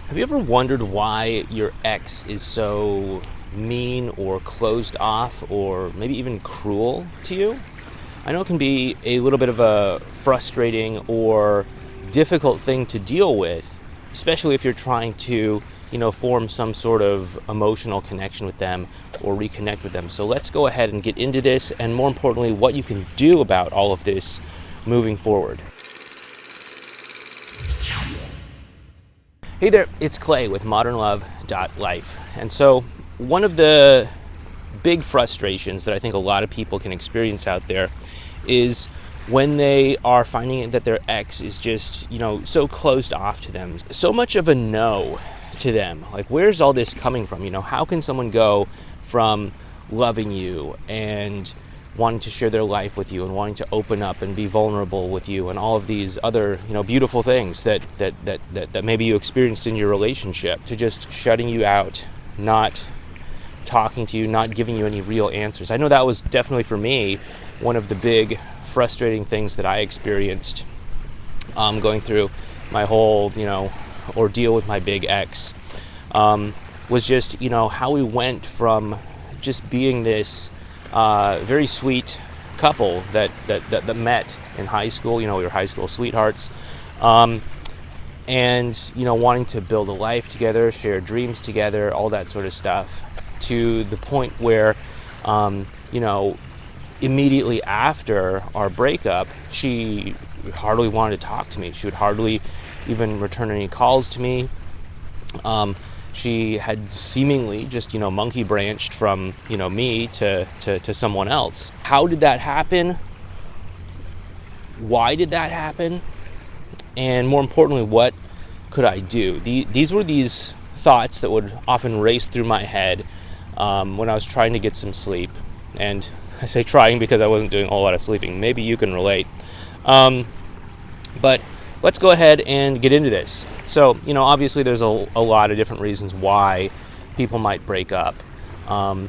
Have you ever wondered why your ex is so mean or closed off or maybe even cruel to you? I know it can be a little bit of a frustrating or difficult thing to deal with, especially if you're trying to, form some sort of emotional connection with them or reconnect with them. So let's go ahead and get into this, and more importantly, what you can do about all of this moving forward. Hey there, it's Clay with modernlove.life. And so one of the big frustrations that I think a lot of people can experience out there is when they are finding that their ex is just, so closed off to them, so much of a no to them. Like, where's all this coming from? How can someone go from loving you and wanting to share their life with you and wanting to open up and be vulnerable with you and all of these other, beautiful things that maybe you experienced in your relationship, to just shutting you out, not talking to you, not giving you any real answers. I know that was definitely for me one of the big frustrating things that I experienced going through my whole, ordeal with my big ex, was just, how we went from just being this very sweet couple that met in high school. We were high school sweethearts, and wanting to build a life together, share dreams together, all that sort of stuff, to the point where immediately after our breakup, she hardly wanted to talk to me. She would hardly even return any calls to me. She had seemingly just, monkey branched from, me to someone else. How did that happen? Why did that happen? And more importantly, what could I do? These were these thoughts that would often race through my head when I was trying to get some sleep. And I say trying because I wasn't doing a whole lot of sleeping. Maybe you can relate. But let's go ahead and get into this. So, obviously there's a lot of different reasons why people might break up. For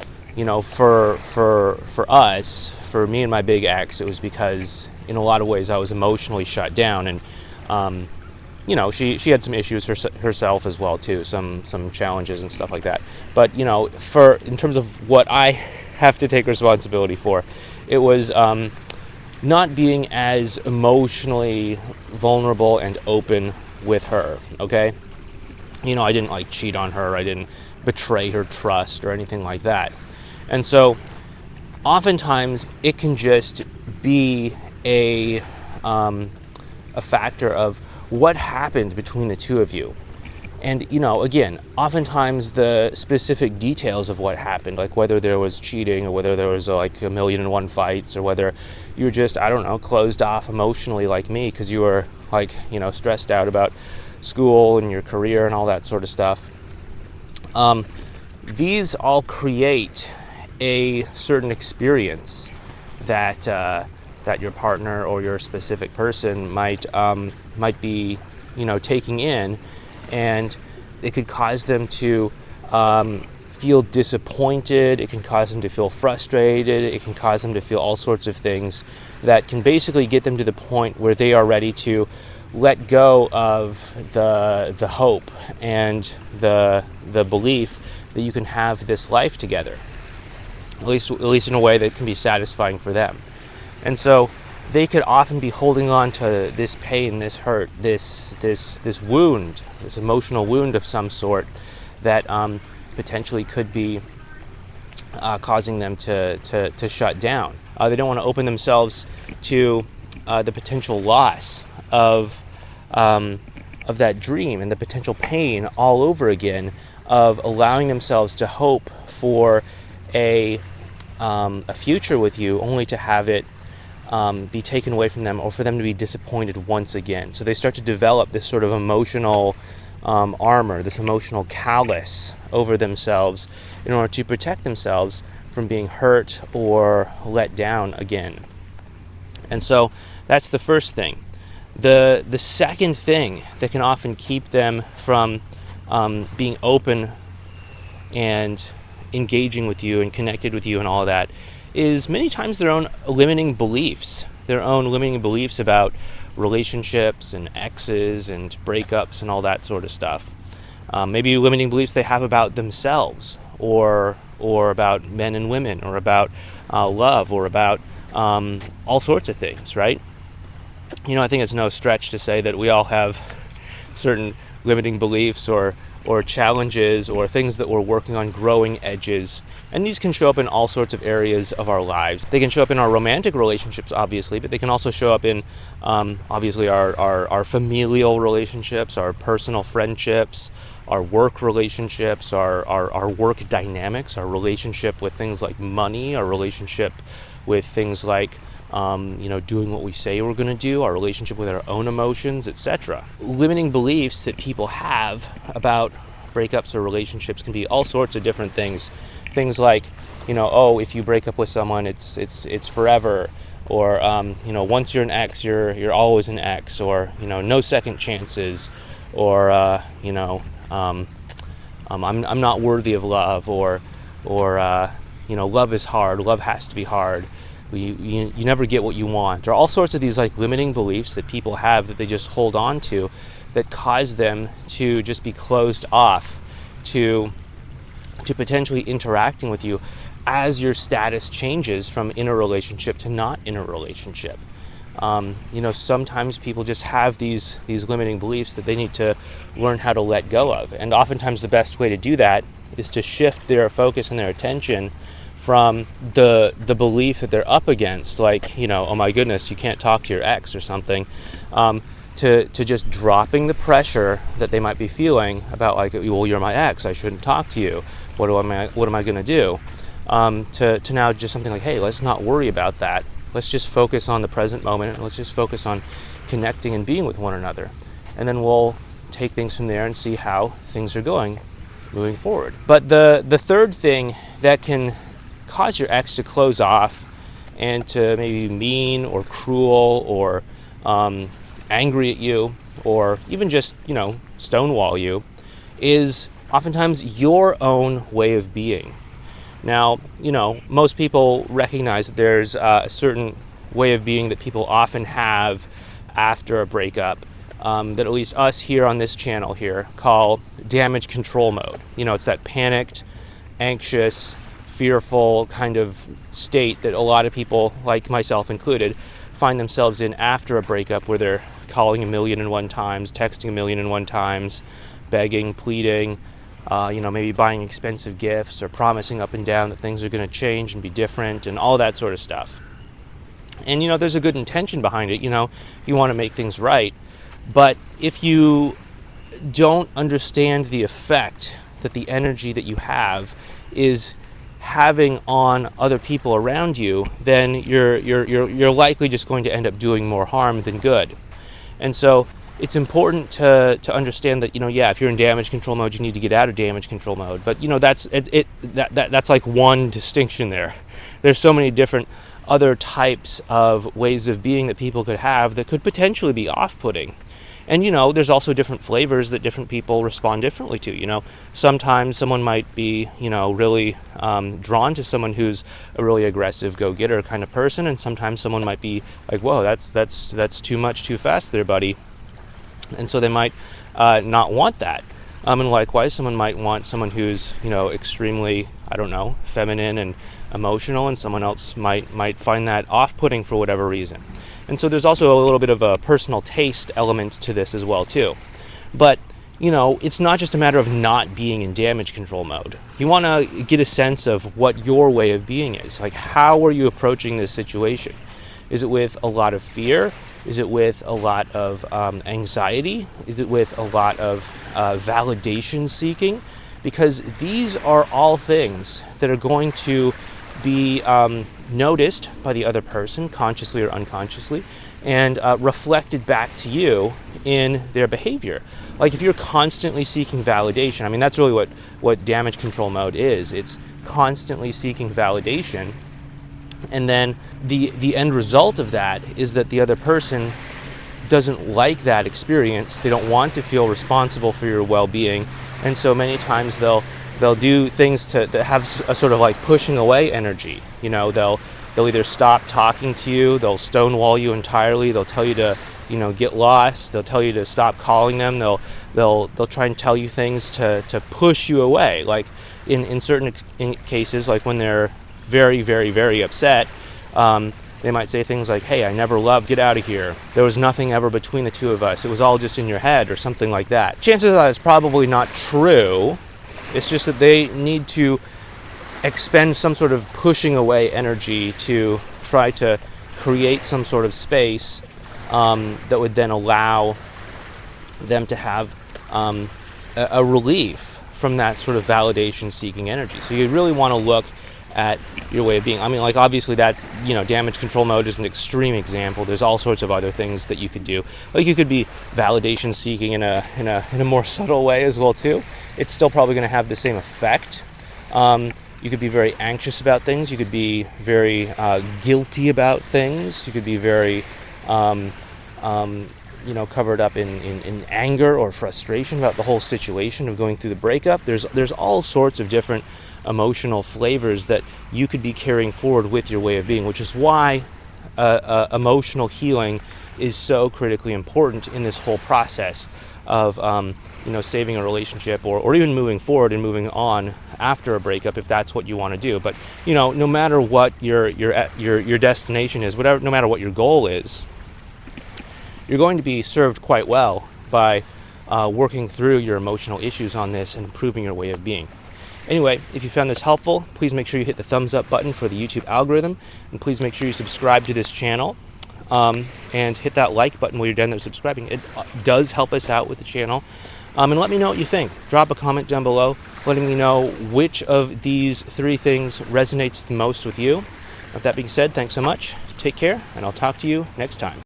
us, for me and my big ex, it was because in a lot of ways I was emotionally shut down, and she had some issues herself as well too, some challenges and stuff like that. But in terms of what I have to take responsibility for, it was not being as emotionally vulnerable and open with her, okay? I didn't cheat on her, I didn't betray her trust or anything like that. And so oftentimes it can just be a factor of what happened between the two of you. And, again, oftentimes the specific details of what happened, like whether there was cheating or whether there was a 1,000,001 fights, or whether you were just, closed off emotionally like me because you were stressed out about school and your career and all that sort of stuff. These all create a certain experience that your partner or your specific person might be, taking in. And it could cause them to feel disappointed. It can cause them to feel frustrated. It can cause them to feel all sorts of things that can basically get them to the point where they are ready to let go of the hope and the belief that you can have this life together, at least in a way that can be satisfying for them. And so they could often be holding on to this pain, this hurt, this wound, this emotional wound of some sort that potentially could be causing them to shut down. They don't want to open themselves to the potential loss of that dream and the potential pain all over again of allowing themselves to hope for a future with you, only to have it be taken away from them, or for them to be disappointed once again. So they start to develop this sort of emotional armor, this emotional callus over themselves in order to protect themselves from being hurt or let down again. And so that's the first thing. The second thing that can often keep them from being open and engaging with you and connected with you and all of that is many times their own limiting beliefs about relationships and exes and breakups and all that sort of stuff. maybe limiting beliefs they have about themselves, or about men and women, or about love, or about all sorts of things, right? I think it's no stretch to say that we all have certain limiting beliefs or challenges or things that we're working on, growing edges. And these can show up in all sorts of areas of our lives. They can show up in our romantic relationships, obviously, but they can also show up in, obviously, our familial relationships, our personal friendships, our work relationships, our work dynamics, our relationship with things like money, our relationship with things like doing what we say we're going to do, our relationship with our own emotions, etc. Limiting beliefs that people have about breakups or relationships can be all sorts of different things. Things like, if you break up with someone, it's forever, or once you're an ex, you're always an ex, or no second chances, or I'm not worthy of love, or love is hard, love has to be hard. You never get what you want. There are all sorts of these limiting beliefs that people have that they just hold on to, that cause them to just be closed off to potentially interacting with you as your status changes from in a relationship to not in a relationship. Sometimes people just have these limiting beliefs that they need to learn how to let go of. And oftentimes the best way to do that is to shift their focus and their attention from the belief that they're up against, oh my goodness, you can't talk to your ex or something, to just dropping the pressure that they might be feeling about, well, you're my ex, I shouldn't talk to you, what am I going to do, to now just something like, hey, let's not worry about that, let's just focus on the present moment, and let's just focus on connecting and being with one another, and then we'll take things from there and see how things are going moving forward. But the third thing that can cause your ex to close off and to maybe be mean or cruel or angry at you, or even just stonewall you, is oftentimes your own way of being. Now, most people recognize that there's a certain way of being that people often have after a breakup, that at least us here on this channel here call damage control mode. It's that panicked, anxious, fearful kind of state that a lot of people, like myself included, find themselves in after a breakup, where they're calling 1,000,001 times, texting 1,000,001 times, begging, pleading, maybe buying expensive gifts or promising up and down that things are going to change and be different and all that sort of stuff. And there's a good intention behind it. You want to make things right, but if you don't understand the effect that the energy that you have is having on other people around you, then you're likely just going to end up doing more harm than good. And so it's important to understand that if you're in damage control mode, you need to get out of damage control mode. But that's like one distinction there. There's so many different other types of ways of being that people could have that could potentially be off-putting. And, there's also different flavors that different people respond differently to. Sometimes someone might be, really drawn to someone who's a really aggressive go-getter kind of person. And sometimes someone might be like, whoa, that's too much, too fast there, buddy. And so they might not want that. And likewise, someone might want someone who's, extremely, feminine and emotional. And someone else might find that off-putting for whatever reason. And so there's also a little bit of a personal taste element to this as well, too. But, it's not just a matter of not being in damage control mode. You want to get a sense of what your way of being is. How are you approaching this situation? Is it with a lot of fear? Is it with a lot of anxiety? Is it with a lot of validation seeking? Because these are all things that are going to be noticed by the other person, consciously or unconsciously, and reflected back to you in their behavior. If you're constantly seeking validation, that's really what damage control mode is. It's constantly seeking validation, and then the end result of that is that the other person doesn't like that experience. They don't want to feel responsible for your well-being, and so many times they'll do things that have a sort of pushing away energy. They'll either stop talking to you, they'll stonewall you entirely, they'll tell you to get lost. They'll tell you to stop calling them. They'll try and tell you things to push you away. Like in certain cases, like when they're very, very, very upset, they might say things like, "Hey, I never loved, get out of here. There was nothing ever between the two of us. It was all just in your head," or something like that. Chances are it's probably not true. It's just that they need to expend some sort of pushing away energy to try to create some sort of space that would then allow them to have a relief from that sort of validation seeking energy. So you really want to look at your way of being. I mean, like, obviously that, damage control mode is an extreme example. There's all sorts of other things that you could do. Like, you could be validation seeking in a more subtle way as well too. It's still probably going to have the same effect. You could be very anxious about things. You could be very guilty about things. You could be very covered up in anger or frustration about the whole situation of going through the breakup. There's all sorts of different emotional flavors that you could be carrying forward with your way of being, which is why emotional healing is so critically important in this whole process of saving a relationship or even moving forward and moving on after a breakup, if that's what you want to do. But no matter what your destination is, no matter what your goal is, you're going to be served quite well by working through your emotional issues on this and improving your way of being. Anyway, if you found this helpful, please make sure you hit the thumbs up button for the YouTube algorithm, and please make sure you subscribe to this channel, and hit that like button while you're done there subscribing. It does help us out with the channel. And let me know what you think. Drop a comment down below letting me know which of these 3 things resonates the most with you. With that being said, thanks so much. Take care, and I'll talk to you next time.